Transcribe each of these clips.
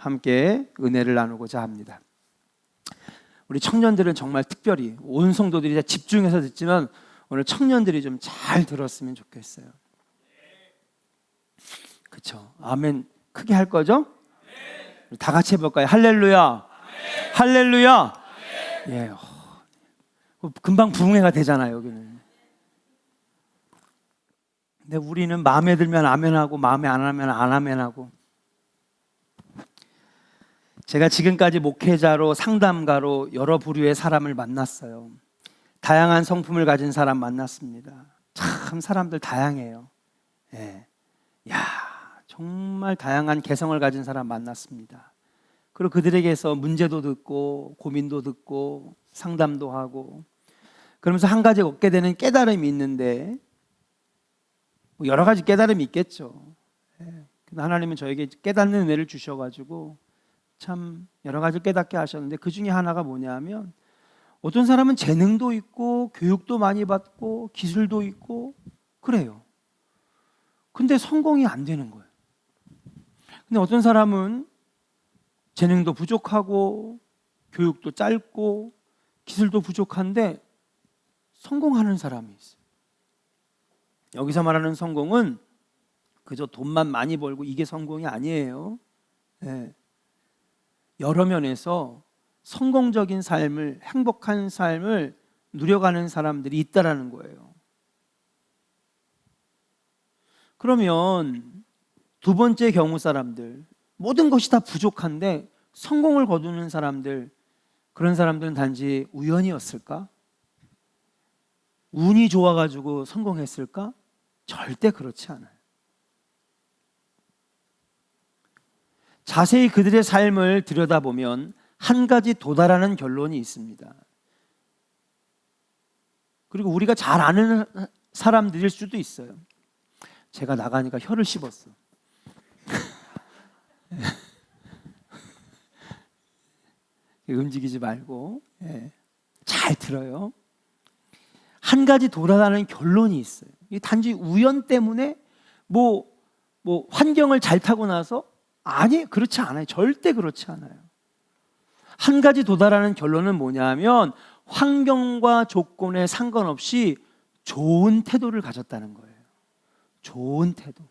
함께 은혜를 나누고자 합니다. 우리 청년들은 정말 특별히 온 성도들이 다 집중해서 듣지만 오늘 청년들이 좀 잘 들었으면 좋겠어요. 그렇죠? 아멘 크게 할 거죠? 다 같이 해볼까요? 할렐루야, 할렐루야. 예, 금방 부흥회가 되잖아요, 여기는. 근데 우리는 마음에 들면 아멘하고 마음에 안 하면 안 아멘하고. 제가 지금까지 목회자로 상담가로 여러 부류의 사람을 만났어요. 다양한 성품을 가진 사람 만났습니다. 참 사람들 다양해요. 예. 야, 정말 다양한 개성을 가진 사람 만났습니다. 그리고 그들에게서 문제도 듣고 고민도 듣고 상담도 하고 그러면서 한 가지 얻게 되는 깨달음이 있는데, 여러 가지 깨달음이 있겠죠. 예. 하나님은 저에게 깨닫는 은혜를 주셔가지고 참 여러 가지 깨닫게 하셨는데, 그 중에 하나가 뭐냐면 어떤 사람은 재능도 있고 교육도 많이 받고 기술도 있고 그래요. 근데 성공이 안 되는 거예요. 근데 어떤 사람은 재능도 부족하고 교육도 짧고 기술도 부족한데 성공하는 사람이 있어요. 여기서 말하는 성공은 그저 돈만 많이 벌고 이게 성공이 아니에요. 네. 여러 면에서 성공적인 삶을, 행복한 삶을 누려가는 사람들이 있다라는 거예요. 그러면 두 번째 경우 사람들, 모든 것이 다 부족한데 성공을 거두는 사람들, 그런 사람들은 단지 우연이었을까? 운이 좋아가지고 성공했을까? 절대 그렇지 않아요. 자세히 그들의 삶을 들여다보면 한 가지 도달하는 결론이 있습니다. 그리고 우리가 잘 아는 사람들일 수도 있어요. 제가 나가니까 혀를 씹었어. 움직이지 말고 잘 들어요. 한 가지 돌아가는 결론이 있어요. 단지 우연 때문에 뭐 환경을 잘 타고 나서 아니, 그렇지 않아요. 절대 그렇지 않아요. 한 가지 도달하는 결론은 뭐냐면 환경과 조건에 상관없이 좋은 태도를 가졌다는 거예요. 좋은 태도.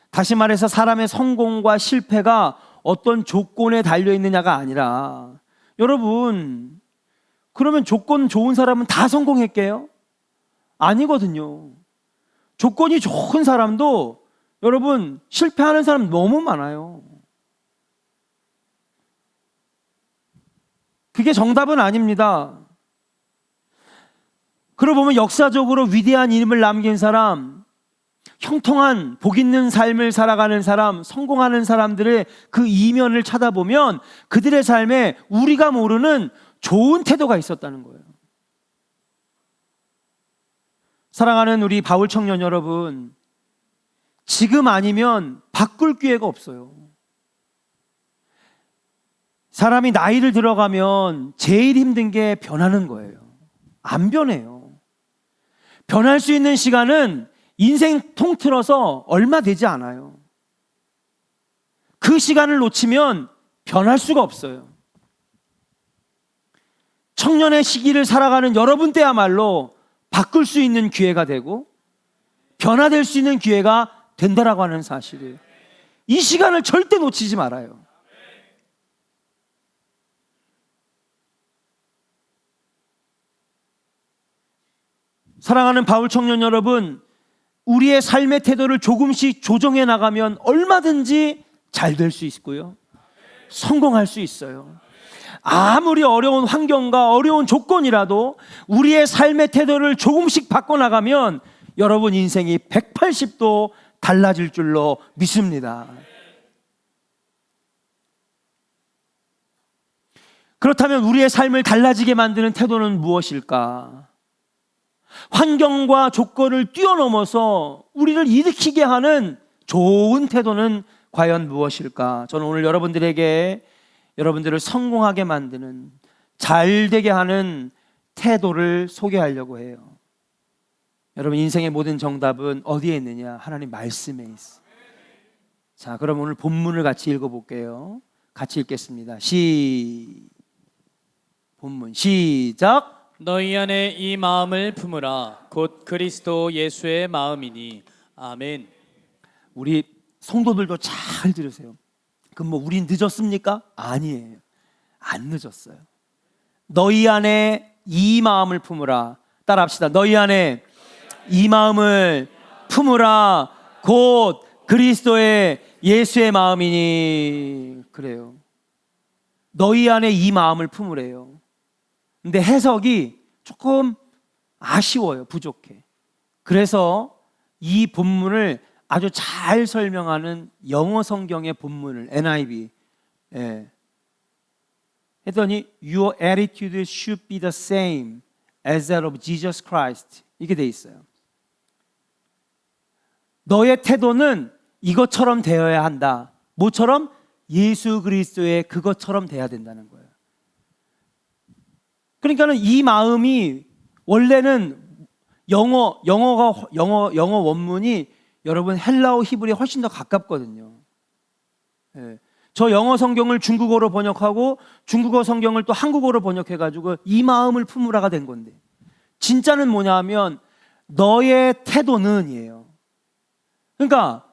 다시 말해서 사람의 성공과 실패가 어떤 조건에 달려있느냐가 아니라, 여러분, 그러면 조건 좋은 사람은 다 성공했게요? 아니거든요. 조건이 좋은 사람도 여러분 실패하는 사람 너무 많아요. 그게 정답은 아닙니다. 그러고 보면 역사적으로 위대한 이름을 남긴 사람, 형통한 복 있는 삶을 살아가는 사람, 성공하는 사람들의 그 이면을 찾아보면 그들의 삶에 우리가 모르는 좋은 태도가 있었다는 거예요. 사랑하는 우리 바울 청년 여러분, 지금 아니면 바꿀 기회가 없어요. 사람이 나이를 들어가면 제일 힘든 게 변하는 거예요. 안 변해요. 변할 수 있는 시간은 인생 통틀어서 얼마 되지 않아요. 그 시간을 놓치면 변할 수가 없어요. 청년의 시기를 살아가는 여러분때야말로 바꿀 수 있는 기회가 되고 변화될 수 있는 기회가 된다라고 하는 사실이에요. 이 시간을 절대 놓치지 말아요. 사랑하는 바울 청년 여러분, 우리의 삶의 태도를 조금씩 조정해 나가면 얼마든지 잘 될 수 있고요, 성공할 수 있어요. 아무리 어려운 환경과 어려운 조건이라도 우리의 삶의 태도를 조금씩 바꿔나가면 여러분 인생이 180도 달라질 줄로 믿습니다. 그렇다면 우리의 삶을 달라지게 만드는 태도는 무엇일까? 환경과 조건을 뛰어넘어서 우리를 일으키게 하는 좋은 태도는 과연 무엇일까? 저는 오늘 여러분들에게 여러분들을 성공하게 만드는, 잘 되게 하는 태도를 소개하려고 해요. 여러분, 인생의 모든 정답은 어디에 있느냐? 하나님 말씀에 있어요. 자, 그럼 오늘 본문을 같이 읽어볼게요. 같이 읽겠습니다. 본문 시작. 너희 안에 이 마음을 품으라. 곧 그리스도 예수의 마음이니. 아멘. 우리 성도들도 잘 들으세요. 그럼 뭐 우린 늦었습니까? 아니에요. 안 늦었어요. 너희 안에 이 마음을 품으라. 따라합시다. 너희 안에 이 마음을 품으라. 곧 그리스도의 예수의 마음이니. 그래요. 너희 안에 이 마음을 품으래요. 근데 해석이 조금 아쉬워요. 부족해. 그래서 이 본문을 아주 잘 설명하는 영어 성경의 본문을 NIV 했더니 Your attitude should be the same as that of Jesus Christ. 이렇게 돼 있어요. 너의 태도는 이것처럼 되어야 한다. 뭐처럼? 예수 그리스도의 그것처럼 돼야 된다는 거예요. 그러니까는 이 마음이 원래는 영어 원문이 여러분 헬라어 히브리에 훨씬 더 가깝거든요. 저 영어 성경을 중국어로 번역하고 중국어 성경을 또 한국어로 번역해가지고 이 마음을 품으라가 된 건데, 진짜는 뭐냐면 너의 태도는 이에요. 그러니까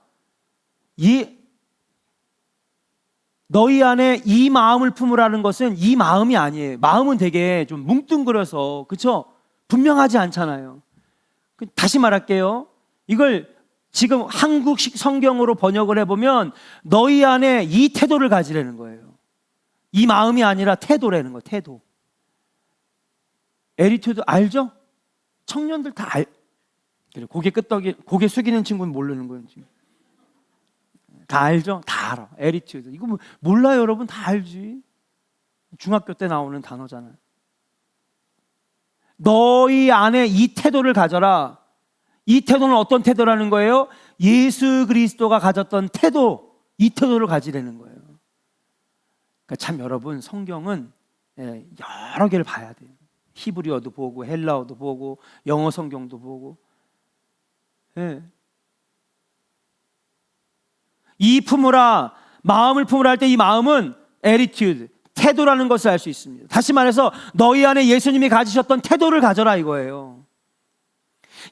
너희 안에 이 마음을 품으라는 것은 이 마음이 아니에요. 마음은 되게 좀 뭉뚱그려서, 그렇죠? 분명하지 않잖아요. 다시 말할게요. 이걸 지금 한국식 성경으로 번역을 해보면 너희 안에 이 태도를 가지라는 거예요. 이 마음이 아니라 태도라는 거예요. 태도. 에리튜드 알죠? 청년들 다 고개 숙이는 친구는 모르는 거예요. 지금. 다 알죠? 다 알아. 에리튜드. 이거 몰라요, 여러분? 다 알지. 중학교 때 나오는 단어잖아요. 너희 안에 이 태도를 가져라. 이 태도는 어떤 태도라는 거예요? 예수 그리스도가 가졌던 태도, 이 태도를 가지라는 거예요. 그러니까 참 여러분, 성경은 여러 개를 봐야 돼요. 히브리어도 보고 헬라어도 보고 영어 성경도 보고. 이 품으라, 마음을 품으라 할 때 이 마음은 attitude, 태도라는 것을 알 수 있습니다. 다시 말해서 너희 안에 예수님이 가지셨던 태도를 가져라 이거예요.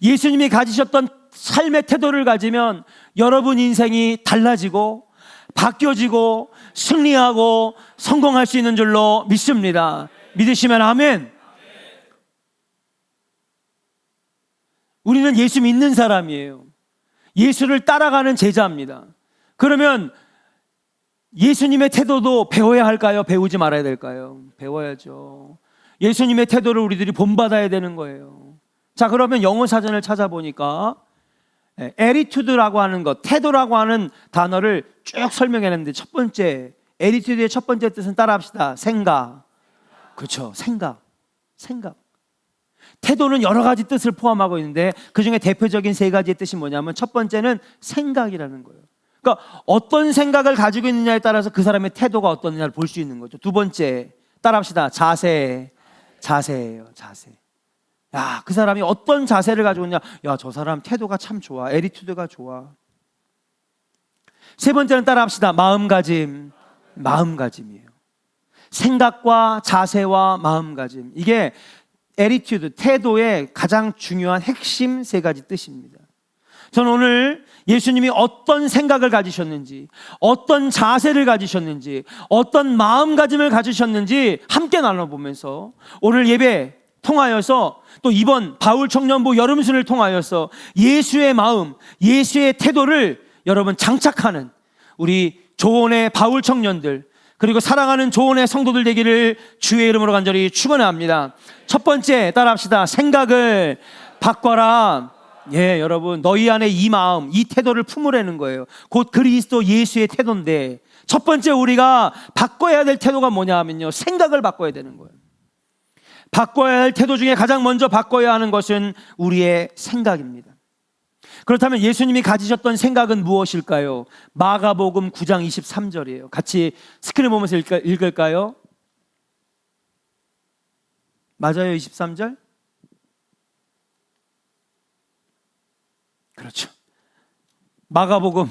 예수님이 가지셨던 삶의 태도를 가지면 여러분 인생이 달라지고 바뀌어지고 승리하고 성공할 수 있는 줄로 믿습니다. 믿으시면 아멘. 우리는 예수 믿는 사람이에요. 예수를 따라가는 제자입니다. 그러면 예수님의 태도도 배워야 할까요? 배우지 말아야 될까요? 배워야죠. 예수님의 태도를 우리들이 본받아야 되는 거예요. 자, 그러면 영어 사전을 찾아보니까 attitude라고 하는 것, 태도라고 하는 단어를 쭉 설명했는데, 첫 번째 attitude의 첫 번째 뜻은 따라합시다. 생각. 그렇죠. 생각. 태도는 여러 가지 뜻을 포함하고 있는데 그중에 대표적인 세 가지의 뜻이 뭐냐면, 첫 번째는 생각이라는 거예요. 그러니까 어떤 생각을 가지고 있느냐에 따라서 그 사람의 태도가 어떠느냐를 볼 수 있는 거죠. 두 번째, 따라합시다. 자세예요. 자세. 야, 그 사람이 어떤 자세를 가지고 있냐. 야, 저 사람 태도가 참 좋아. 애리튜드가 좋아. 세 번째는 따라합시다. 마음가짐이에요. 생각과 자세와 마음가짐. 이게 애리튜드, 태도의 가장 중요한 핵심 세 가지 뜻입니다. 저는 오늘 예수님이 어떤 생각을 가지셨는지, 어떤 자세를 가지셨는지, 어떤 마음가짐을 가지셨는지 함께 나눠보면서 오늘 예배 통하여서, 또 이번 바울 청년부 여름순을 통하여서 예수의 마음, 예수의 태도를 여러분 장착하는 우리 조원의 바울 청년들, 그리고 사랑하는 조원의 성도들 되기를 주의 이름으로 간절히 축원합니다. 첫 번째, 따라합시다. 생각을 바꿔라. 예, 여러분, 너희 안에 이 마음, 이 태도를 품으라는 거예요. 곧 그리스도 예수의 태도인데, 첫 번째 우리가 바꿔야 될 태도가 뭐냐 하면요, 생각을 바꿔야 되는 거예요. 바꿔야 할 태도 중에 가장 먼저 바꿔야 하는 것은 우리의 생각입니다. 그렇다면 예수님이 가지셨던 생각은 무엇일까요? 마가복음 9장 23절이에요. 같이 스크린 보면서 읽을까요? 맞아요, 23절? 그렇죠. 마가복음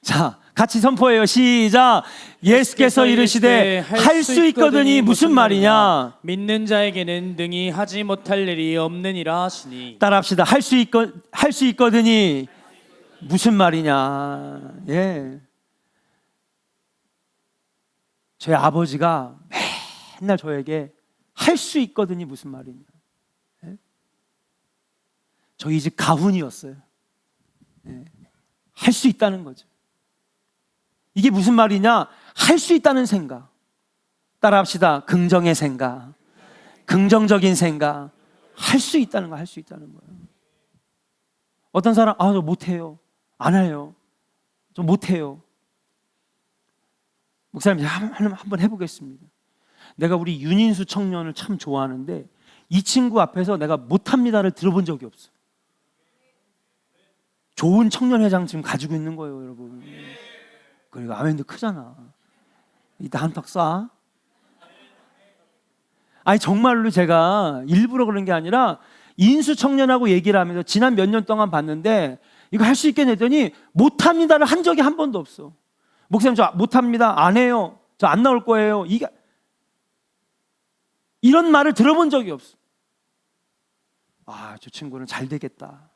자, 같이 선포해요. 시작. 예수께서 이르시되 할 수 있거든이 무슨 말이냐? 믿는 자에게는 능히 하지 못할 일이 없느니라 하시니. 따라합시다. 할 수 있거든이 무슨 말이냐? 예. 저희 아버지가 맨날 저에게 할 수 있거든이 무슨 말이냐? 예? 저희 집 가훈이었어요. 예. 할 수 있다는 거죠. 이게 무슨 말이냐? 할 수 있다는 생각. 따라합시다. 긍정의 생각, 긍정적인 생각. 할 수 있다는 거, 할 수 있다는 거예요. 어떤 사람, 저 못해요. 안 해요. 저 못해요. 목사님, 한번 해보겠습니다. 내가 우리 윤인수 청년을 참 좋아하는데 이 친구 앞에서 내가 못합니다를 들어본 적이 없어. 좋은 청년회장 지금 가지고 있는 거예요, 여러분. 그리고 아멘도 크잖아. 이따 한턱 쏴. 아니 정말로 제가 일부러 그런 게 아니라 인수 청년하고 얘기를 하면서 지난 몇 년 동안 봤는데 이거 할 수 있겠냐 했더니 못합니다를 한 적이 한 번도 없어. 목사님 저 못합니다. 안 해요. 저 안 나올 거예요. 이런 말을 들어본 적이 없어. 저 친구는 잘 되겠다.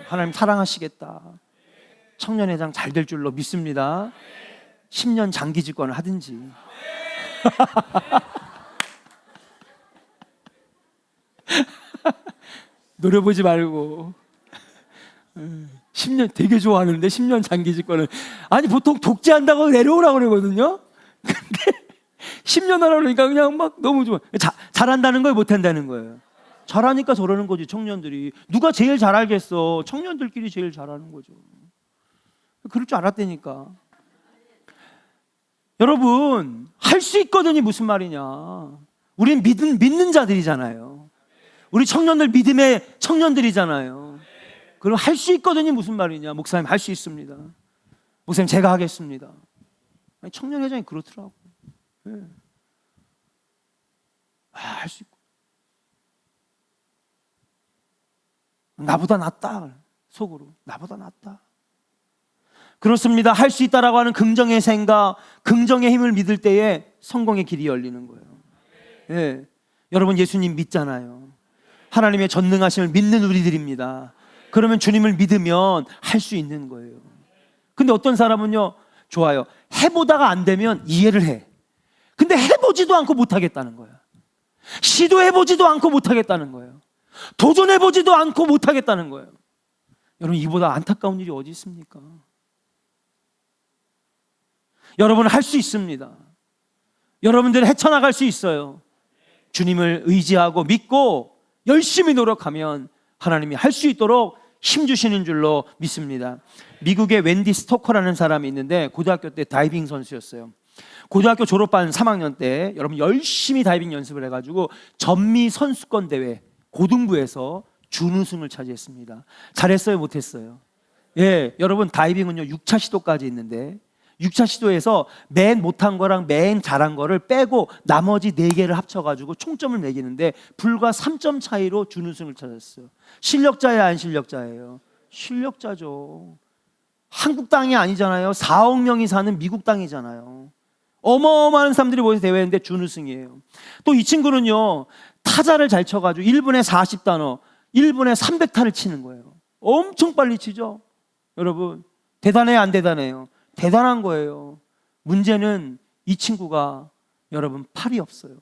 하나님 사랑하시겠다. 청년회장 잘 될 줄로 믿습니다. 10년 장기 집권을 하든지. 노려보지 말고 10년 되게 좋아하는데 10년 장기 집권을. 아니 보통 독재한다고 내려오라고 그러거든요. 근데 10년 하라 그러니까 그냥 막 너무 좋아. 잘한다는 거예요, 못한다는 거예요? 잘하니까 저러는 거지. 청년들이 누가 제일 잘 알겠어? 청년들끼리 제일 잘하는 거죠. 그럴 줄 알았다니까. 여러분, 할 수 있거든이 무슨 말이냐? 우린 믿는 자들이잖아요. 우리 청년들 믿음의 청년들이잖아요. 그럼 할 수 있거든이 무슨 말이냐? 목사님 할 수 있습니다. 목사님 제가 하겠습니다. 아니, 청년회장이 그렇더라고. 네. 할 수 있고. 나보다 낫다. 속으로 나보다 낫다. 그렇습니다. 할 수 있다라고 하는 긍정의 생각, 긍정의 힘을 믿을 때에 성공의 길이 열리는 거예요. 예. 여러분 예수님 믿잖아요. 하나님의 전능하심을 믿는 우리들입니다. 그러면 주님을 믿으면 할 수 있는 거예요. 근데 어떤 사람은요, 좋아요. 해보다가 안 되면 이해를 해. 근데 해보지도 않고 못하겠다는 거야. 시도해보지도 않고 못하겠다는 거예요. 도전해보지도 않고 못하겠다는 거예요. 여러분 이보다 안타까운 일이 어디 있습니까? 여러분은 할 수 있습니다. 여러분들은 헤쳐나갈 수 있어요. 주님을 의지하고 믿고 열심히 노력하면 하나님이 할 수 있도록 힘주시는 줄로 믿습니다. 미국의 웬디 스토커라는 사람이 있는데 고등학교 때 다이빙 선수였어요. 고등학교 졸업반 3학년 때 여러분 열심히 다이빙 연습을 해가지고 전미 선수권 대회 고등부에서 준우승을 차지했습니다. 잘했어요, 못했어요? 예, 여러분 다이빙은요 6차 시도까지 있는데 6차 시도에서 맨 못한 거랑 맨 잘한 거를 빼고 나머지 4개를 합쳐가지고 총점을 매기는데 불과 3점 차이로 준우승을 찾았어요. 실력자예요, 안 실력자예요? 실력자죠. 한국 땅이 아니잖아요. 4억 명이 사는 미국 땅이잖아요. 어마어마한 사람들이 모여서 대회했는데 준우승이에요. 또 이 친구는요 타자를 잘 쳐가지고 1분에 40단어 1분에 300타를 치는 거예요. 엄청 빨리 치죠. 여러분 대단해요, 안 대단해요? 대단한 거예요. 문제는 이 친구가 여러분 팔이 없어요.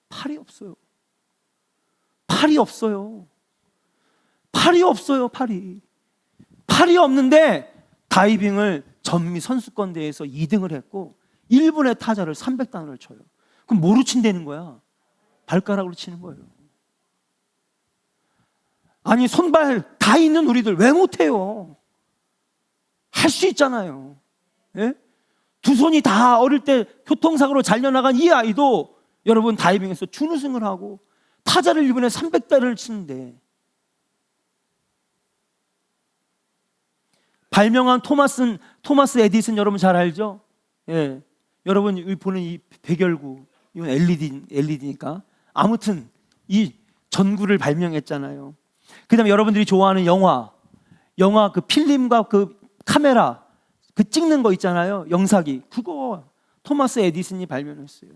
팔이 없어요. 팔이 없어요. 팔이 없어요. 팔이 없는데 다이빙을 전미 선수권 대회에서 2등을 했고 1분에 타자를 300단어를 쳐요. 그럼 뭐로 친다는 거야? 발가락으로 치는 거예요. 아니 손발 다 있는 우리들 왜 못해요? 할 수 있잖아요. 예? 두 손이 다 어릴 때 교통사고로 잘려나간 이 아이도 여러분 다이빙에서 준우승을 하고 타자를 1분에 300단을 치는데 발명한 토마스 에디슨 여러분 잘 알죠? 예. 여러분 여기 보는 이 백열구 이건 LED니까 아무튼 이 전구를 발명했잖아요. 그다음에 여러분들이 좋아하는 영화 그 필름과 그 카메라 그 찍는 거 있잖아요. 영사기. 그거 토마스 에디슨이 발명했어요.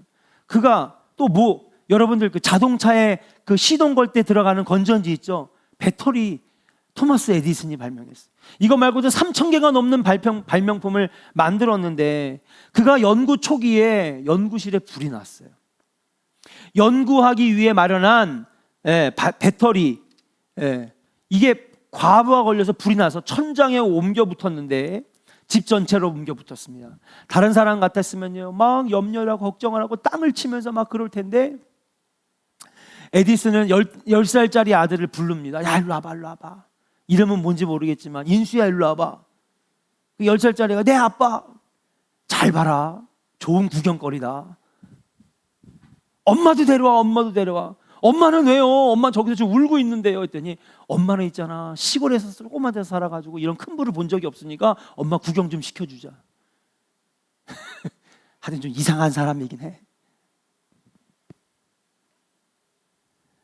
그가 또 뭐 여러분들 그 자동차에 그 시동 걸 때 들어가는 건전지 있죠. 배터리 토마스 에디슨이 발명했어요. 이거 말고도 3,000개가 넘는 발명품을 만들었는데 그가 연구 초기에 연구실에 불이 났어요. 연구하기 위해 마련한 배터리 이게 과부하 걸려서 불이 나서 천장에 옮겨 붙었는데 집 전체로 옮겨 붙었습니다. 다른 사람 같았으면요 막 염려를 하고 걱정을 하고 땅을 치면서 막 그럴 텐데 에디슨은 10살짜리 아들을 부릅니다. 야 일로 와봐 일로 와봐. 이름은 뭔지 모르겠지만 인수야 일로 와봐. 10살짜리가 내 아빠 잘 봐라. 좋은 구경거리다. 엄마도 데려와 엄마도 데려와. 엄마는 왜요? 엄마 저기서 지금 울고 있는데요. 했더니 엄마는 있잖아 시골에서 조그만 데서 살아가지고 이런 큰 불을 본 적이 없으니까 엄마 구경 좀 시켜주자. 하여튼 좀 이상한 사람이긴 해.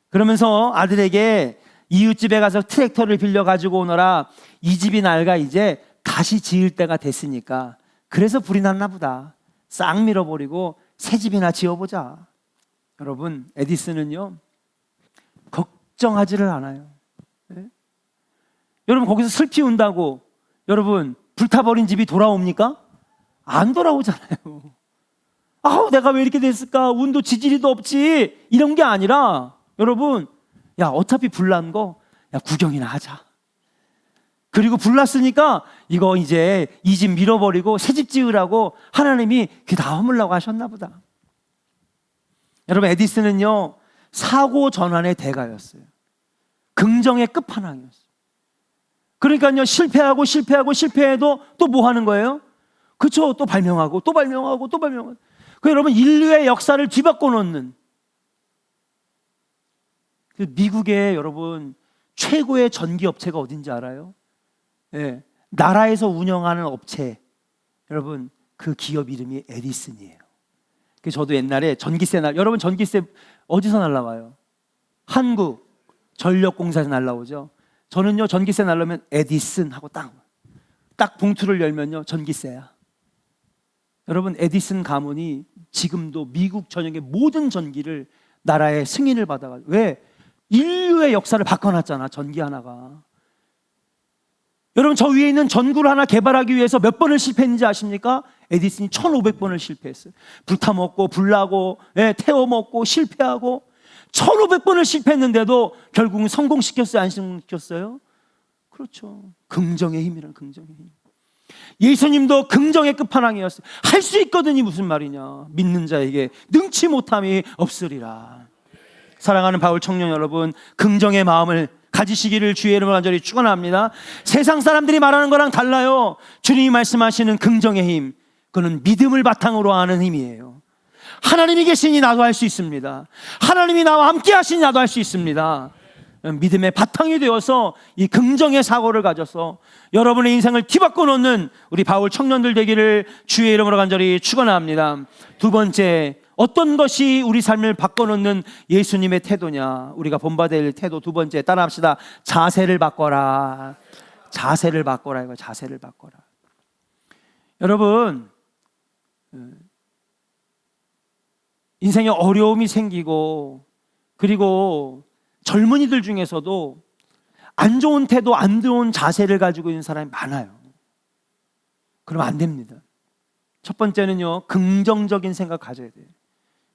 그러면서 아들에게 이웃집에 가서 트랙터를 빌려가지고 오너라. 이 집이 낡아 이제 다시 지을 때가 됐으니까 그래서 불이 났나 보다. 싹 밀어버리고 새 집이나 지어보자. 여러분 에디슨은요 걱정하지를 않아요. 네? 여러분 거기서 슬피 운다고 여러분 불타버린 집이 돌아옵니까? 안 돌아오잖아요. 아우 내가 왜 이렇게 됐을까? 운도 지지리도 없지. 이런 게 아니라 여러분 야 어차피 불난 거 야 구경이나 하자. 그리고 불났으니까 이거 이제 이 집 밀어버리고 새 집 지으라고 하나님이 다 허물라고 하셨나 보다. 여러분 에디슨은요 사고 전환의 대가였어요. 긍정의 끝판왕이었어요. 그러니까요 실패해도 또 뭐 하는 거예요? 그렇죠. 또 발명하고 또 발명하고 또 발명하고. 그 여러분 인류의 역사를 뒤바꿔 놓는 그 미국의 여러분 최고의 전기 업체가 어딘지 알아요? 예, 나라에서 운영하는 업체. 여러분 그 기업 이름이 에디슨이에요. 저도 옛날에 전기세 여러분 전기세 어디서 날라와요? 한국 전력공사에서 날라오죠. 저는요 전기세 날라오면 에디슨 하고 딱 봉투를 열면요 전기세야. 여러분 에디슨 가문이 지금도 미국 전역의 모든 전기를 나라의 승인을 받아가지고 왜? 인류의 역사를 바꿔놨잖아 전기 하나가. 여러분 저 위에 있는 전구를 하나 개발하기 위해서 몇 번을 실패했는지 아십니까? 에디슨이 1500번을 실패했어요. 불타먹고 불나고 태워먹고 실패하고 1500번을 실패했는데도 결국은 성공시켰어요? 안 성공시켰어요? 그렇죠. 긍정의 힘이란 긍정의 힘. 예수님도 긍정의 끝판왕이었어요. 할 수 있거든이 무슨 말이냐. 믿는 자에게 능치 못함이 없으리라. 사랑하는 바울 청년 여러분 긍정의 마음을 가지시기를 주의 이름으로 간절히 축원합니다. 세상 사람들이 말하는 거랑 달라요. 주님이 말씀하시는 긍정의 힘 그는 믿음을 바탕으로 하는 힘이에요. 하나님이 계시니 나도 할 수 있습니다. 하나님이 나와 함께 하시니 나도 할 수 있습니다. 믿음의 바탕이 되어서 이 긍정의 사고를 가져서 여러분의 인생을 뒤바꿔 놓는 우리 바울 청년들 되기를 주의 이름으로 간절히 축원합니다. 두 번째 어떤 것이 우리 삶을 바꿔놓는 예수님의 태도냐? 우리가 본받아야 할 태도 두 번째 따라합시다. 자세를 바꿔라. 자세를 바꿔라. 이거 자세를 바꿔라. 여러분 인생에 어려움이 생기고 그리고 젊은이들 중에서도 안 좋은 태도, 안 좋은 자세를 가지고 있는 사람이 많아요. 그러면 안 됩니다. 첫 번째는요 긍정적인 생각 가져야 돼요.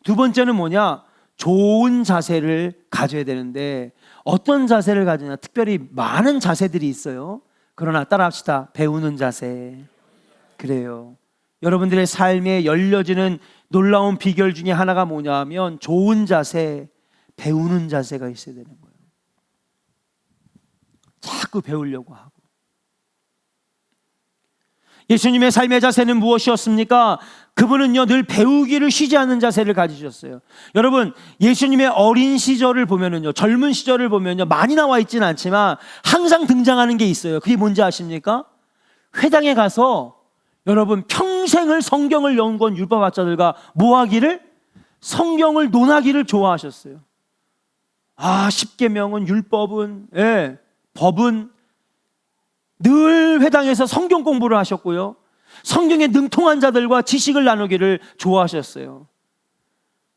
두 번째는 뭐냐? 좋은 자세를 가져야 되는데 어떤 자세를 가지냐? 특별히 많은 자세들이 있어요. 그러나 따라합시다. 배우는 자세. 그래요. 여러분들의 삶에 열려지는 놀라운 비결 중에 하나가 뭐냐면 좋은 자세, 배우는 자세가 있어야 되는 거예요. 자꾸 배우려고 하고. 예수님의 삶의 자세는 무엇이었습니까? 그분은요 늘 배우기를 쉬지 않는 자세를 가지셨어요. 여러분 예수님의 어린 시절을 보면은요 젊은 시절을 보면요 많이 나와 있지는 않지만 항상 등장하는 게 있어요. 그게 뭔지 아십니까? 회당에 가서 여러분 평생을 성경을 연구한 율법학자들과 뭐 하기를? 성경을 논하기를 좋아하셨어요. 십계명은 율법은 법은 늘 회당에서 성경 공부를 하셨고요. 성경에 능통한 자들과 지식을 나누기를 좋아하셨어요.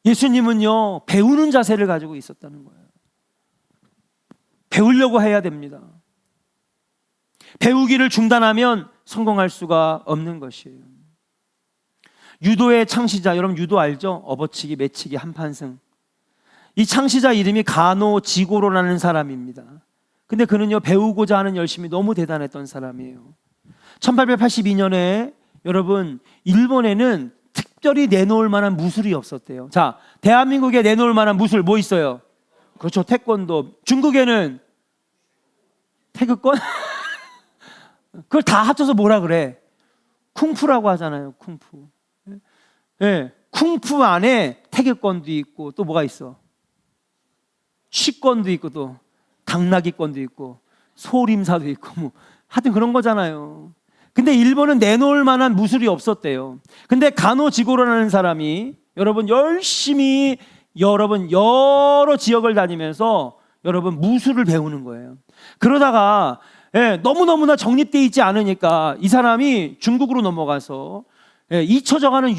예수님은요, 배우는 자세를 가지고 있었다는 거예요. 배우려고 해야 됩니다. 배우기를 중단하면 성공할 수가 없는 것이에요. 유도의 창시자, 여러분 유도 알죠? 업어치기, 매치기, 한판승. 이 창시자 이름이 가노 지고로라는 사람입니다. 근데 그는요, 배우고자 하는 열심이 너무 대단했던 사람이에요. 1882년에 여러분 일본에는 특별히 내놓을 만한 무술이 없었대요. 자, 대한민국에 내놓을 만한 무술 뭐 있어요? 그렇죠, 태권도. 중국에는 태극권? 그걸 다 합쳐서 뭐라 그래? 쿵푸라고 하잖아요. 쿵푸. 네, 쿵푸 안에 태극권도 있고 또 뭐가 있어? 취권도 있고 또 당나귀권도 있고 소림사도 있고 뭐 하여튼 그런 거잖아요. 근데 일본은 내놓을 만한 무술이 없었대요. 근데 가노지고로라는 사람이 여러분 열심히 여러 지역을 다니면서 여러분 무술을 배우는 거예요. 그러다가 너무너무나 정립되어 있지 않으니까 이 사람이 중국으로 넘어가서 잊혀져가는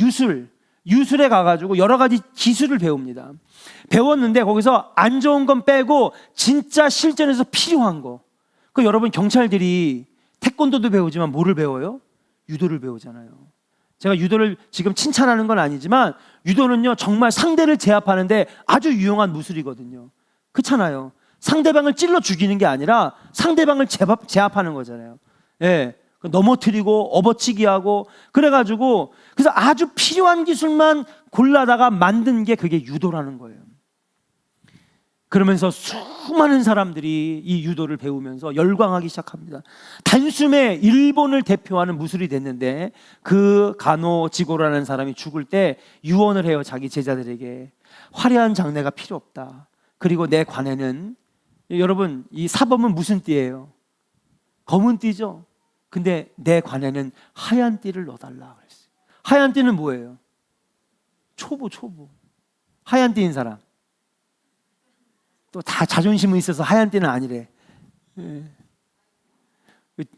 유술에 가가지고 여러 가지 기술을 배웁니다. 배웠는데 거기서 안 좋은 건 빼고 진짜 실전에서 필요한 거. 그 여러분 경찰들이 태권도도 배우지만 뭐를 배워요? 유도를 배우잖아요. 제가 유도를 지금 칭찬하는 건 아니지만 유도는요 정말 상대를 제압하는데 아주 유용한 무술이거든요. 그렇잖아요. 상대방을 찔러 죽이는 게 아니라 상대방을 제압하는 거잖아요. 예, 넘어뜨리고 업어치기 하고 그래가지고 그래서 아주 필요한 기술만 골라다가 만든 게 그게 유도라는 거예요. 그러면서 수많은 사람들이 이 유도를 배우면서 열광하기 시작합니다. 단숨에 일본을 대표하는 무술이 됐는데 그 가노지고라는 사람이 죽을 때 유언을 해요. 자기 제자들에게 화려한 장례가 필요 없다. 그리고 내 관에는 여러분 이 사범은 무슨 띠예요? 검은 띠죠. 근데 내 관에는 하얀 띠를 넣어달라 그랬어요. 하얀 띠는 뭐예요? 초보. 하얀 띠인 사람. 또 다 자존심은 있어서 하얀 띠는 아니래.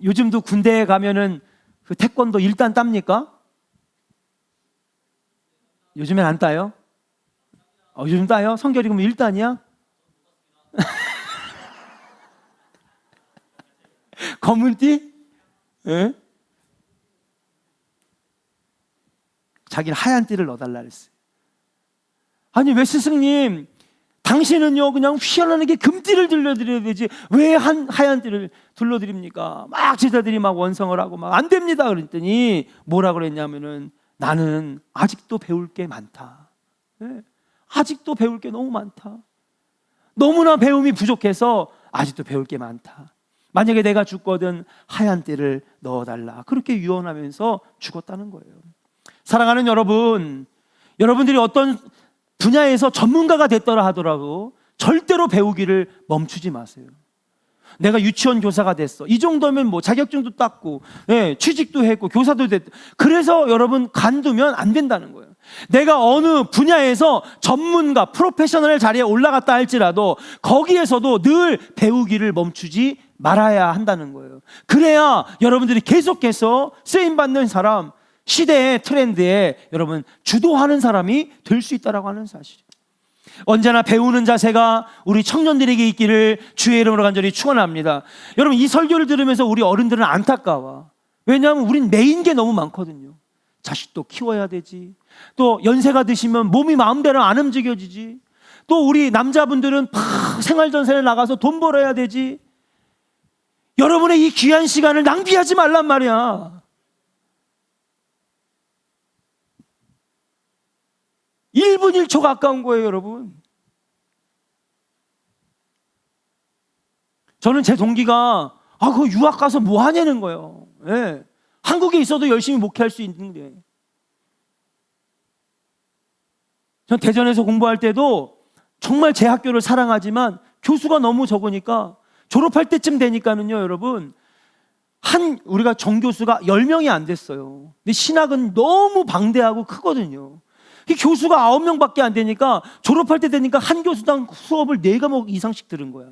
요즘도 군대에 가면은 그 태권도 1단 땁니까? 요즘엔 안 따요? 요즘 따요? 성결이 그럼 1단이야? 검은 띠? 예? 자기는 하얀 띠를 넣어달라 그랬어요. 아니 왜 스승님 당신은요 그냥 휘어나게 금띠를 둘러드려야 되지 왜 하얀 띠를 둘러드립니까? 막 제자들이 막 원성을 하고 막 안 됩니다 그랬더니 뭐라 그랬냐면은 나는 아직도 배울 게 많다. 네? 아직도 배울 게 너무 많다. 너무나 배움이 부족해서 아직도 배울 게 많다. 만약에 내가 죽거든 하얀 띠를 넣어달라. 그렇게 유언하면서 죽었다는 거예요. 사랑하는 여러분, 여러분들이 어떤 분야에서 전문가가 됐더라 하더라도 절대로 배우기를 멈추지 마세요. 내가 유치원 교사가 됐어. 이 정도면 뭐 자격증도 땄고, 취직도 했고, 교사도 됐고. 그래서 여러분 간두면 안 된다는 거예요. 내가 어느 분야에서 전문가, 프로페셔널 자리에 올라갔다 할지라도 거기에서도 늘 배우기를 멈추지 말아야 한다는 거예요. 그래야 여러분들이 계속해서 쓰임받는 사람, 시대의 트렌드에 여러분 주도하는 사람이 될 수 있다라고 하는 사실이에요. 언제나 배우는 자세가 우리 청년들에게 있기를 주의 이름으로 간절히 축원합니다. 여러분 이 설교를 들으면서 우리 어른들은 안타까워. 왜냐하면 우린 메인 게 너무 많거든요. 자식도 키워야 되지. 또 연세가 드시면 몸이 마음대로 안 움직여지지. 또 우리 남자분들은 생활전선에 나가서 돈 벌어야 되지. 여러분의 이 귀한 시간을 낭비하지 말란 말이야. 1분 1초 가까운 거예요, 여러분. 저는 제 동기가 그거 유학 가서 뭐 하냐는 거예요. 예. 한국에 있어도 열심히 목회할 수 있는데. 전 대전에서 공부할 때도 정말 제 학교를 사랑하지만 교수가 너무 적으니까 졸업할 때쯤 되니까는요, 여러분. 우리가 정교수가 10명이 안 됐어요. 근데 신학은 너무 방대하고 크거든요. 이 교수가 9명밖에 안 되니까 졸업할 때 되니까 한 교수당 수업을 4과목 이상씩 들은 거야.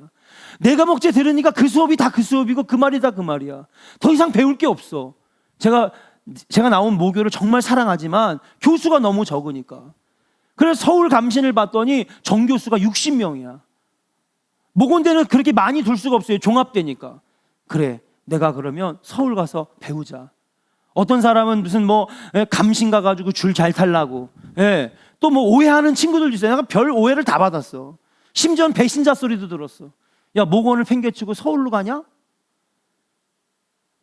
내가 목재 들으니까 그 수업이 다 그 수업이고 그 말이 다 그 말이야. 더 이상 배울 게 없어. 제가 나온 모교를 정말 사랑하지만 교수가 너무 적으니까. 그래서 서울 감신을 봤더니 정교수가 60명이야. 모건대는 그렇게 많이 둘 수가 없어요. 종합되니까. 그래, 내가 그러면 서울 가서 배우자. 어떤 사람은 무슨 뭐 감신 가가지고 줄 잘 탈라고, 또 뭐 오해하는 친구들도 있어요. 내가 별 오해를 다 받았어. 심지어는 배신자 소리도 들었어. 야, 모건을 팽개치고 서울로 가냐?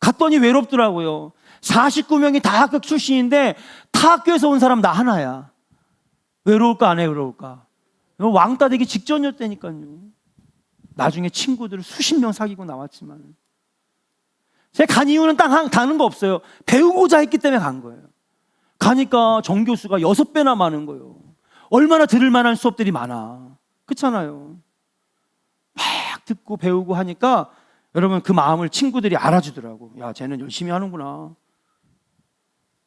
갔더니 외롭더라고요. 49명이 다 학교 출신인데 타 학교에서 온 사람 나 하나야. 외로울까 안 외로울까? 왕따 되기 직전이었다니까요. 나중에 친구들을 수십 명 사귀고 나왔지만, 제가 간 이유는 딱 다른 거 없어요. 배우고자 했기 때문에 간 거예요. 가니까 정교수가 6배나 많은 거예요. 얼마나 들을 만한 수업들이 많아. 그렇잖아요. 막 듣고 배우고 하니까 여러분 그 마음을 친구들이 알아주더라고. 야, 쟤는 열심히 하는구나.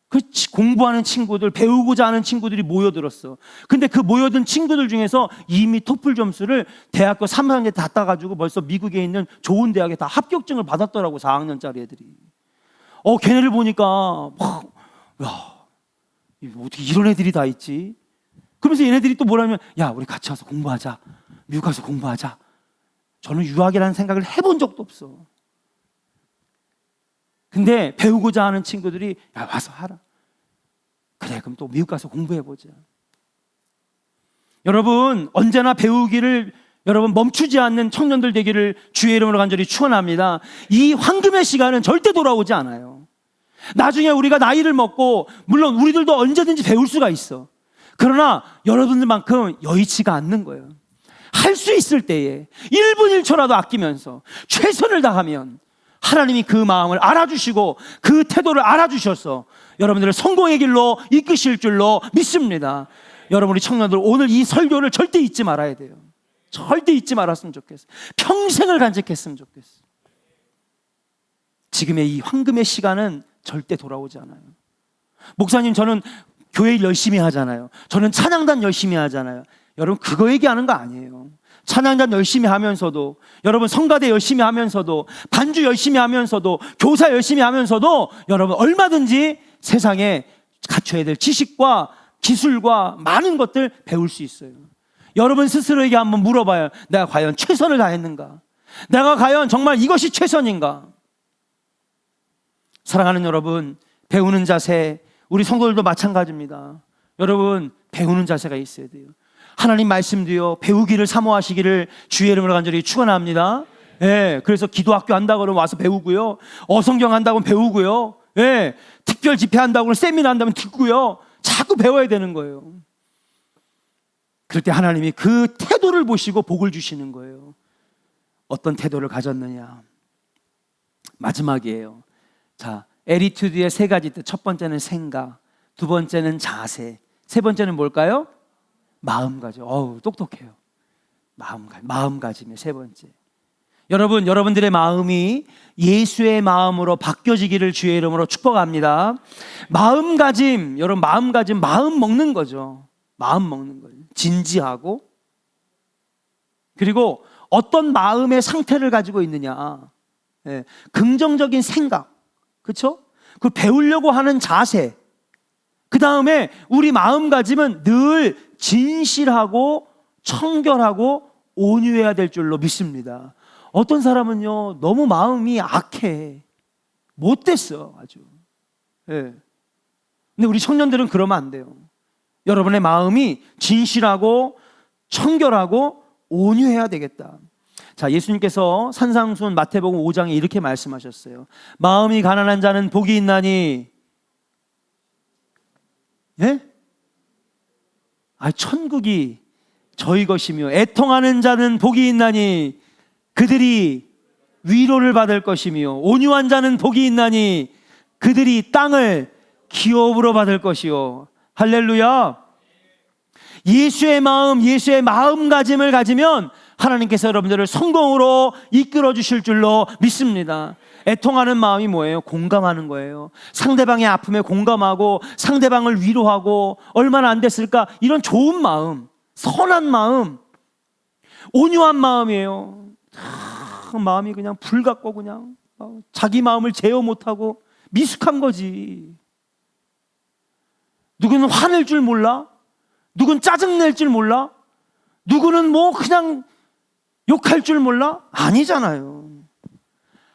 그 공부하는 친구들, 배우고자 하는 친구들이 모여들었어. 근데 그 모여든 친구들 중에서 이미 토플 점수를 대학교 3학년 다 따가지고 벌써 미국에 있는 좋은 대학에 다 합격증을 받았더라고. 4학년짜리 애들이. 걔네를 보니까 막, 야, 어떻게 이런 애들이 다 있지? 그러면서 얘네들이 또 뭐라면, 야, 우리 같이 와서 공부하자. 미국 가서 공부하자. 저는 유학이라는 생각을 해본 적도 없어. 근데 배우고자 하는 친구들이, 야, 와서 하라. 그래, 그럼 또 미국 가서 공부해보자. 여러분, 언제나 배우기를 여러분 멈추지 않는 청년들 되기를 주의 이름으로 간절히 축원합니다. 이 황금의 시간은 절대 돌아오지 않아요. 나중에 우리가 나이를 먹고, 물론 우리들도 언제든지 배울 수가 있어. 그러나 여러분들만큼 여의치가 않는 거예요. 할 수 있을 때에 1분 1초라도 아끼면서 최선을 다하면 하나님이 그 마음을 알아주시고 그 태도를 알아주셔서 여러분들을 성공의 길로 이끄실 줄로 믿습니다. 여러분, 우리 청년들 오늘 이 설교를 절대 잊지 말아야 돼요. 절대 잊지 말았으면 좋겠어요. 평생을 간직했으면 좋겠어요. 지금의 이 황금의 시간은 절대 돌아오지 않아요. 목사님, 저는 교회 일 열심히 하잖아요. 저는 찬양단 열심히 하잖아요. 여러분, 그거 얘기하는 거 아니에요. 찬양단 열심히 하면서도, 여러분 성가대 열심히 하면서도, 반주 열심히 하면서도, 교사 열심히 하면서도 여러분 얼마든지 세상에 갖춰야 될 지식과 기술과 많은 것들 배울 수 있어요. 여러분 스스로에게 한번 물어봐요. 내가 과연 최선을 다했는가? 내가 과연 정말 이것이 최선인가? 사랑하는 여러분, 배우는 자세, 우리 성도들도 마찬가지입니다. 여러분, 배우는 자세가 있어야 돼요. 하나님 말씀도요, 배우기를 사모하시기를 주의 이름으로 간절히 축원합니다. 그래서 기도학교 한다고 그러면 와서 배우고요, 어성경 한다고 배우고요, 특별 집회 한다고 그러면 세미나 한다면 듣고요, 자꾸 배워야 되는 거예요. 그럴 때 하나님이 그 태도를 보시고 복을 주시는 거예요. 어떤 태도를 가졌느냐? 마지막이에요. 자, 에리튜드의 3가지 뜻. 첫 번째는 생각, 두 번째는 자세, 세 번째는 뭘까요? 마음가짐. 똑똑해요. 마음가짐의 세 번째. 여러분, 여러분들의 마음이 예수의 마음으로 바뀌어지기를 주의 이름으로 축복합니다. 마음가짐, 여러분, 마음가짐, 마음 먹는 거죠. 마음 먹는 거예요. 진지하고, 그리고 어떤 마음의 상태를 가지고 있느냐, 긍정적인 생각, 그렇죠? 그 배우려고 하는 자세, 그 다음에 우리 마음가짐은 늘 진실하고 청결하고 온유해야 될 줄로 믿습니다. 어떤 사람은요, 너무 마음이 악해, 못됐어 아주. 근데 우리 청년들은 그러면 안 돼요. 여러분의 마음이 진실하고 청결하고 온유해야 되겠다. 자, 예수님께서 산상순 마태복음 5장에 이렇게 말씀하셨어요. 마음이 가난한 자는 복이 있나니, 천국이 저희 것이며, 애통하는 자는 복이 있나니 그들이 위로를 받을 것이며, 온유한 자는 복이 있나니 그들이 땅을 기업으로 받을 것이요. 할렐루야. 예수의 마음, 예수의 마음가짐을 가지면 하나님께서 여러분들을 성공으로 이끌어 주실 줄로 믿습니다. 애통하는 마음이 뭐예요? 공감하는 거예요. 상대방의 아픔에 공감하고 상대방을 위로하고, 얼마나 안 됐을까, 이런 좋은 마음, 선한 마음, 온유한 마음이에요. 마음이 그냥 불 같고 그냥 자기 마음을 제어 못하고 미숙한 거지. 누구는 화낼 줄 몰라, 누구는 짜증낼 줄 몰라, 누구는 뭐 그냥 욕할 줄 몰라? 아니잖아요.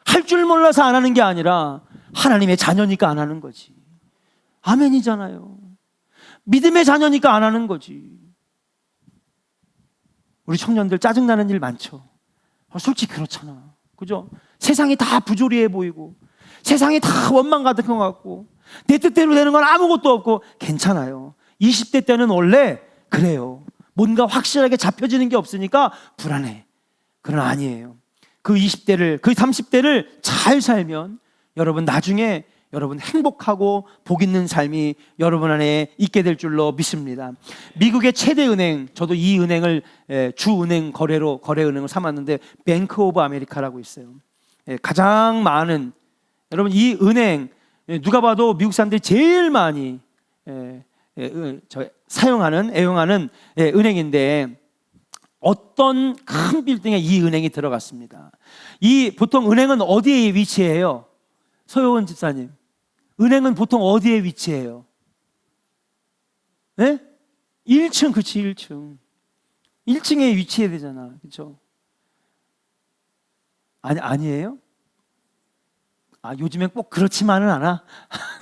할 줄 몰라서 안 하는 게 아니라 하나님의 자녀니까 안 하는 거지. 아멘이잖아요. 믿음의 자녀니까 안 하는 거지. 우리 청년들 짜증나는 일 많죠. 솔직히 그렇잖아. 그죠? 세상이 다 부조리해 보이고 세상이 다 원망 가득한 것 같고 내 뜻대로 되는 건 아무것도 없고 괜찮아요. 20대 때는 원래 그래요. 뭔가 확실하게 잡혀지는 게 없으니까 불안해. 그러나 아니에요. 그 20대를, 그 30대를 잘 살면 여러분 나중에 여러분 행복하고 복 있는 삶이 여러분 안에 있게 될 줄로 믿습니다. 미국의 최대 은행, 저도 이 은행을 주은행 거래은행을 삼았는데 뱅크 오브 아메리카라고 있어요. 가장 많은, 여러분 이 은행 누가 봐도 미국 사람들이 제일 많이 애용하는 은행인데 어떤 큰 빌딩에 이 은행이 들어갔습니다. 이 보통 은행은 어디에 위치해요? 서효원 집사님, 은행은 보통 어디에 위치해요? 네? 1층, 그치, 1층. 1층에 위치해야 되잖아. 그쵸? 아니에요? 요즘엔 꼭 그렇지만은 않아.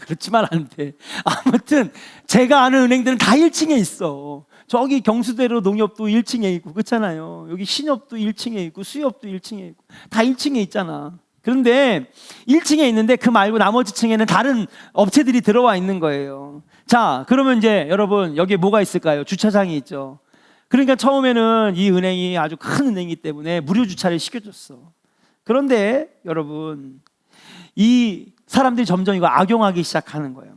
그렇지만 안 돼. 아무튼, 제가 아는 은행들은 다 1층에 있어. 저기 경수대로 농협도 1층에 있고, 그렇잖아요. 여기 신협도 1층에 있고, 수협도 1층에 있고, 다 1층에 있잖아. 그런데 1층에 있는데 그 말고 나머지 층에는 다른 업체들이 들어와 있는 거예요. 자, 그러면 이제 여러분 여기에 뭐가 있을까요? 주차장이 있죠. 그러니까 처음에는 이 은행이 아주 큰 은행이기 때문에 무료 주차를 시켜줬어. 그런데 여러분 이 사람들이 점점 이거 악용하기 시작하는 거예요.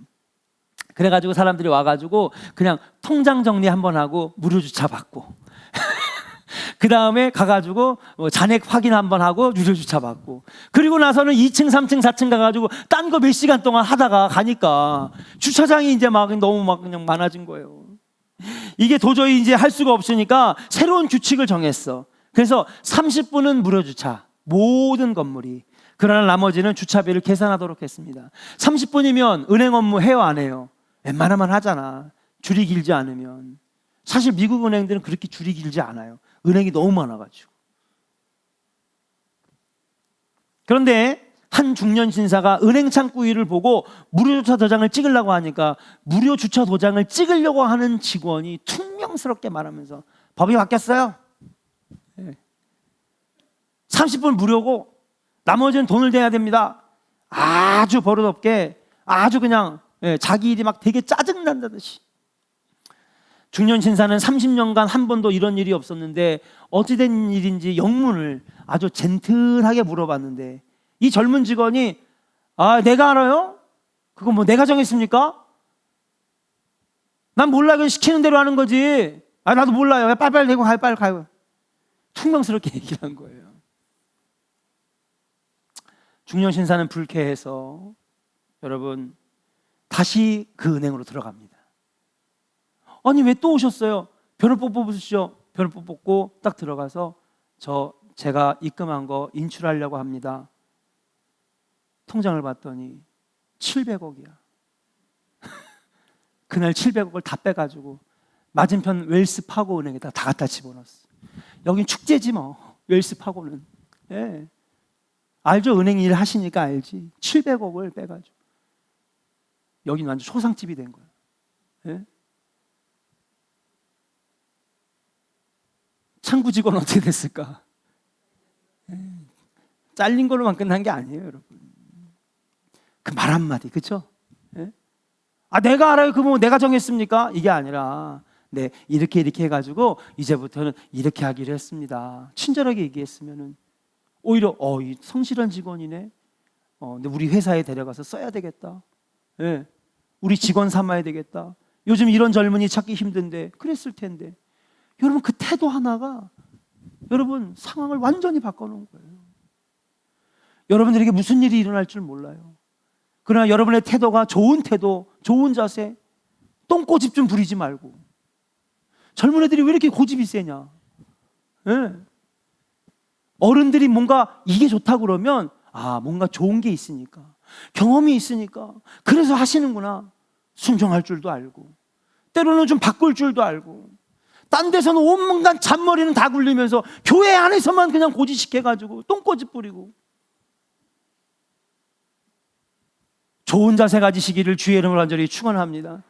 그래가지고 사람들이 와가지고 그냥 통장 정리 한번 하고 무료 주차 받고 그 다음에 가가지고 잔액 확인 한번 하고 유료 주차 받고 그리고 나서는 2층, 3층, 4층 가가지고 딴 거 몇 시간 동안 하다가 가니까 주차장이 이제 막 너무 막 그냥 많아진 거예요. 이게 도저히 이제 할 수가 없으니까 새로운 규칙을 정했어. 그래서 30분은 무료 주차, 모든 건물이. 그러나 나머지는 주차비를 계산하도록 했습니다. 30분이면 은행 업무 해요, 안 해요? 웬만하면 하잖아. 줄이 길지 않으면. 사실 미국 은행들은 그렇게 줄이 길지 않아요. 은행이 너무 많아가지고. 그런데 한 중년 신사가 은행 창구 위를 보고 무료 주차 도장을 찍으려고 하니까 무료 주차 도장을 찍으려고 하는 직원이 퉁명스럽게 말하면서 법이 바뀌었어요. 30분 무료고 나머지는 돈을 내야 됩니다. 아주 버릇없게 아주 그냥 자기 일이 막 되게 짜증난다듯이. 중년 신사는 30년간 한 번도 이런 일이 없었는데 어찌된 일인지 영문을 아주 젠틀하게 물어봤는데 이 젊은 직원이 내가 알아요? 그거 뭐 내가 정했습니까? 난 몰라. 그냥 시키는 대로 하는 거지. 나도 몰라요. 빨리빨리 내고 가요. 빨리 가요. 퉁명스럽게 얘기를 한 거예요. 중년 신사는 불쾌해서 여러분 다시 그 은행으로 들어갑니다. 아니 왜 또 오셨어요? 변호법 뽑으시죠. 변호법 뽑고 딱 들어가서 제가 입금한 거 인출하려고 합니다. 통장을 봤더니 700억이야. 그날 700억을 다 빼가지고 맞은편 웰스 파고 은행에다 다 갖다 집어넣었어. 여긴 축제지 뭐. 웰스 파고는. 예. 알죠? 은행 일 하시니까 알지. 700억을 빼가지고 여긴 완전 초상집이 된 거야. 예? 창구 직원 어떻게 됐을까? 잘린 걸로만 끝난 게 아니에요, 여러분. 그 말 한마디, 그렇죠? 내가 알아요. 그 뭐 내가 정했습니까? 이게 아니라 이렇게 해가지고 이제부터는 이렇게 하기로 했습니다. 친절하게 얘기했으면은 오히려 이 성실한 직원이네. 근데 우리 회사에 데려가서 써야 되겠다. 우리 직원 삼아야 되겠다. 요즘 이런 젊은이 찾기 힘든데 그랬을 텐데. 여러분 그 태도 하나가 여러분 상황을 완전히 바꿔놓은 거예요. 여러분들에게 무슨 일이 일어날 줄 몰라요. 그러나 여러분의 태도가 좋은 태도, 좋은 자세, 똥꼬집 좀 부리지 말고. 젊은 애들이 왜 이렇게 고집이 세냐? 어른들이 뭔가 이게 좋다고 그러면 뭔가 좋은 게 있으니까, 경험이 있으니까 그래서 하시는구나. 순종할 줄도 알고, 때로는 좀 바꿀 줄도 알고, 딴 데서는 온갖 잔머리는 다 굴리면서 교회 안에서만 그냥 고지식해가지고 똥꼬집 뿌리고. 좋은 자세 가지시기를 주의 이름으로 간절히 축원합니다.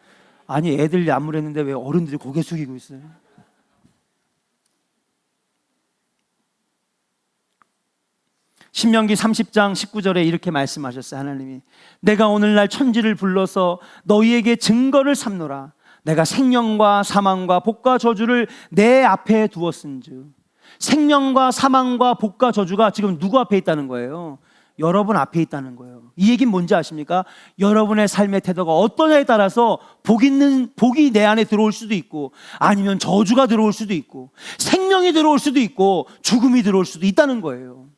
아니, 애들 야물했는데 왜 어른들이 고개 숙이고 있어요? 신명기 30장 19절에 이렇게 말씀하셨어요. 하나님이 내가 오늘날 천지를 불러서 너희에게 증거를 삼노라. 내가 생명과 사망과 복과 저주를 내 앞에 두었은즉. 생명과 사망과 복과 저주가 지금 누구 앞에 있다는 거예요? 여러분 앞에 있다는 거예요. 이 얘기는 뭔지 아십니까? 여러분의 삶의 태도가 어떠냐에 따라서 복이 내 안에 들어올 수도 있고, 아니면 저주가 들어올 수도 있고, 생명이 들어올 수도 있고, 죽음이 들어올 수도 있다는 거예요.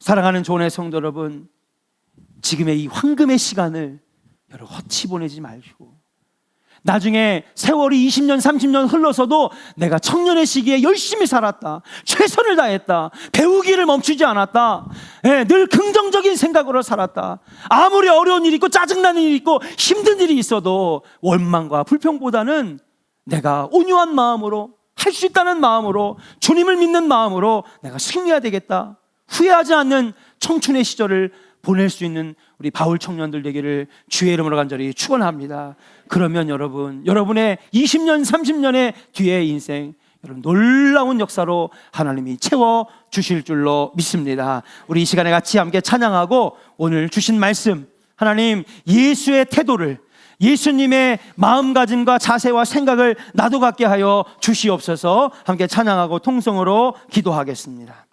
사랑하는 조은의 성도 여러분, 지금의 이 황금의 시간을 여러분 헛이 보내지 마시고, 나중에 세월이 20년 30년 흘러서도 내가 청년의 시기에 열심히 살았다, 최선을 다했다, 배우기를 멈추지 않았다, 늘 긍정적인 생각으로 살았다, 아무리 어려운 일이 있고 짜증나는 일이 있고 힘든 일이 있어도 원망과 불평보다는 내가 온유한 마음으로, 할 수 있다는 마음으로, 주님을 믿는 마음으로 내가 승리해야 되겠다, 후회하지 않는 청춘의 시절을 보낼 수 있는 우리 바울 청년들 되기를 주의 이름으로 간절히 축원합니다. 그러면 여러분, 여러분의 20년 30년의 뒤의 인생, 여러분 놀라운 역사로 하나님이 채워 주실 줄로 믿습니다. 우리 이 시간에 같이 함께 찬양하고 오늘 주신 말씀, 하나님 예수의 태도를, 예수님의 마음가짐과 자세와 생각을 나도 갖게 하여 주시옵소서. 함께 찬양하고 통성으로 기도하겠습니다.